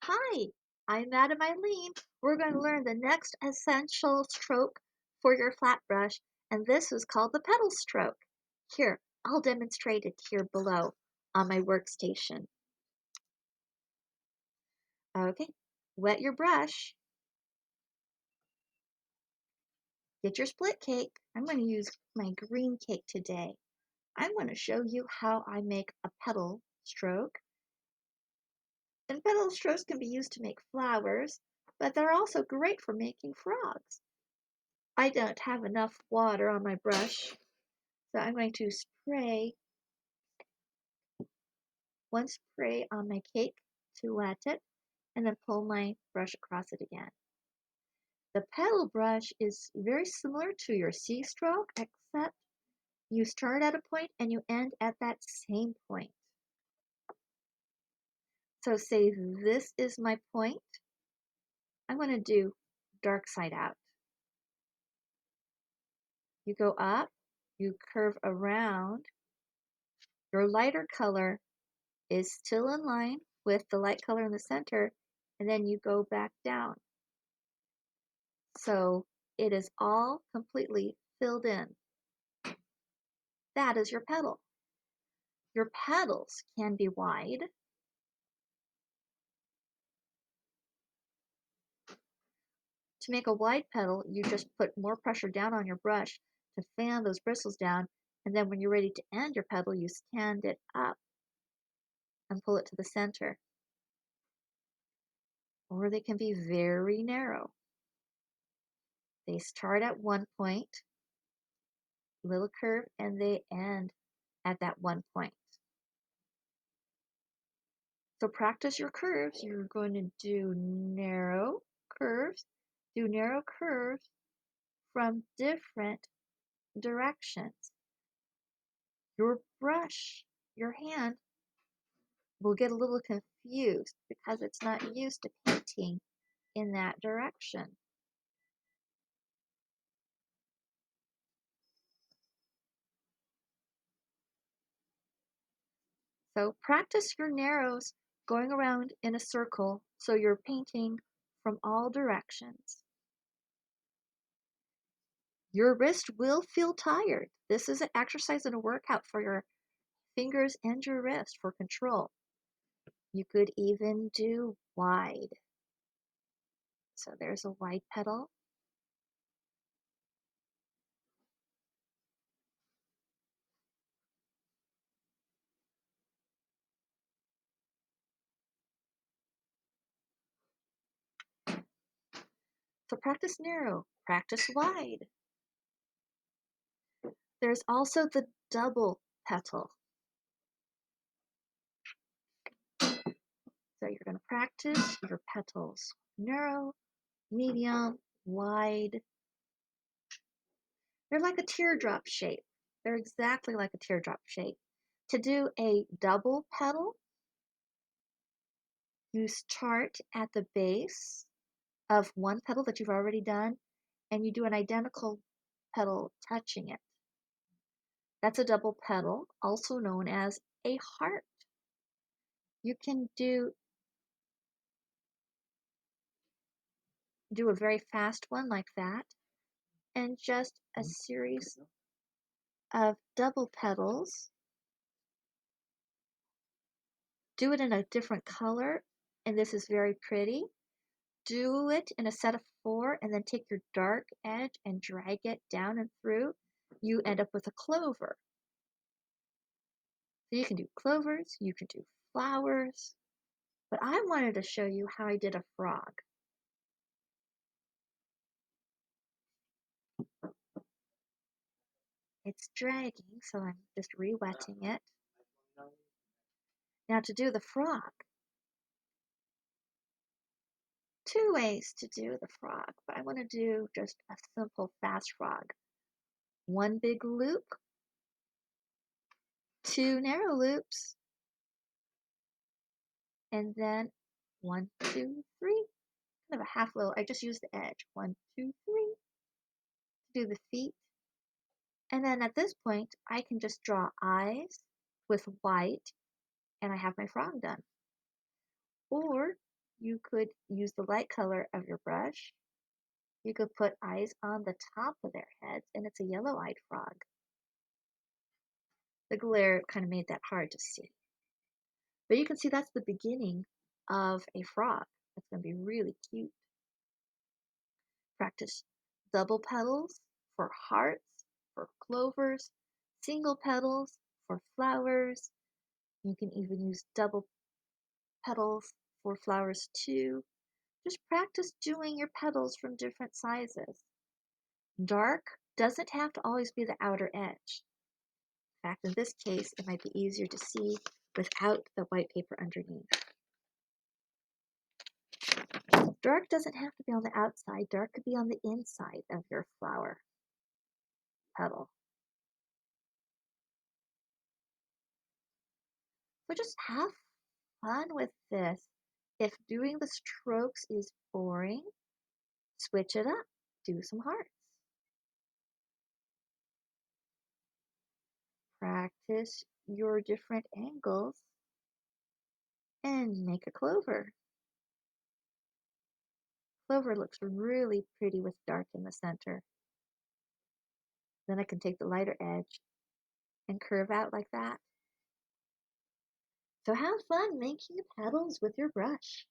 Hi, I'm Madam Eileen. We're going to learn the next essential stroke for your flat brush, and this is called the petal stroke. Here, I'll demonstrate it here below on my workstation. Okay, wet your brush, get your split cake. I'm going to use my green cake today. I'm going to show you how I make a petal stroke. And petal strokes can be used to make flowers, but they're also great for making frogs. I don't have enough water on my brush, so I'm going to spray one spray on my cake to wet it, and then pull my brush across it again. The petal brush is very similar to your C stroke, except you start at a point and you end at that same point. So say this is my point. I'm going to do dark side out. You go up, you curve around. Your lighter color is still in line with the light color in the center, and then you go back down. So it is all completely filled in. That is your petal. Your petals can be wide. To make a wide petal, you just put more pressure down on your brush to fan those bristles down, and then when you're ready to end your petal, you stand it up and pull it to the center. Or they can be very narrow. They start at one point, little curve, and they end at that one point. So practice your curves. You're going to do narrow curves, from different directions. Your brush, your hand, will get a little confused because it's not used to painting in that direction. So practice your narrows going around in a circle so you're painting from all directions. Your wrist will feel tired. This is an exercise and a workout for your fingers and your wrist for control. You could even do wide. So there's a wide petal. So practice narrow, practice wide. There's also the double petal. So you're going to practice your petals narrow, medium, wide. They're like a teardrop shape. They're exactly like a teardrop shape. To do a double petal, you start at the base of one petal that you've already done, and you do an identical petal touching it. That's a double petal, also known as a heart. You can do a very fast one like that, and just a series of double petals. Do it in a different color, and this is very pretty. Do it in a set of 4, and then take your dark edge and drag it down and through. You end up with a clover. So you can do clovers, you can do flowers, but I wanted to show you how I did a frog. It's dragging, so I'm just re-wetting it. Now to do the frog, 2 ways to do the frog, but I want to do just a simple fast frog. 1 big loop, 2 narrow loops, and then 1, 2, 3. Kind of a half little, I just used the edge. 1, 2, 3. Do the feet. And then at this point, I can just draw eyes with white, and I have my frog done. Or You could use the light color of your brush. You could put eyes on the top of their heads, and it's a yellow-eyed frog. The glare kind of made that hard to see. But you can see that's the beginning of a frog. That's going to be really cute. Practice double petals for hearts, for clovers, single petals for flowers. You can even use double petals for flowers too. Just practice doing your petals from different sizes. Dark doesn't have to always be the outer edge. In fact, in this case, it might be easier to see without the white paper underneath. Dark doesn't have to be on the outside. Dark could be on the inside of your flower petal. So just have fun with this. If doing the strokes is boring, switch it up. Do some hearts. Practice your different angles and make a clover. Clover looks really pretty with dark in the center. Then I can take the lighter edge and curve out like that. So have fun making petals with your brush.